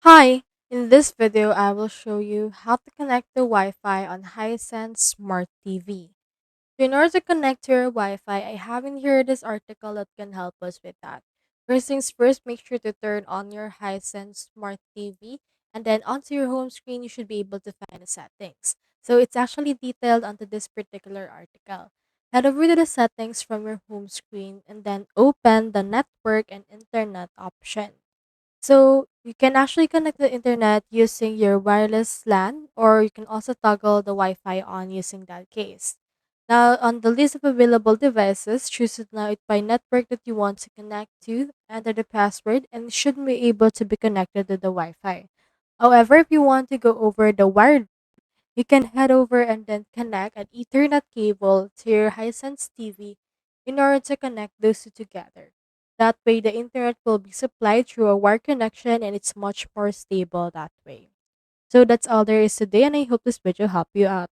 Hi, in this video I will show you how to connect the Wi-Fi on Hisense Smart TV. So in order to connect to your Wi-Fi, I have in here this article that can help us with that. First things first, make sure to turn on your Hisense Smart TV, and then onto your home screen you should be able to find the settings. So it's actually detailed onto this particular article. Head over to the settings from your home screen and then open the network and internet option. So you can actually connect the internet using your wireless LAN, or you can also toggle the Wi-Fi on using that case. Now, on the list of available devices, choose the Wi-Fi network that you want to connect to, enter the password, and it should be able to be connected to the Wi-Fi. However, if you want to go over the wired, you can head over and then connect an Ethernet cable to your Hisense TV in order to connect those two together. That way, the internet will be supplied through a wire connection and it's much more stable that way. So that's all there is today, and I hope this video helped you out.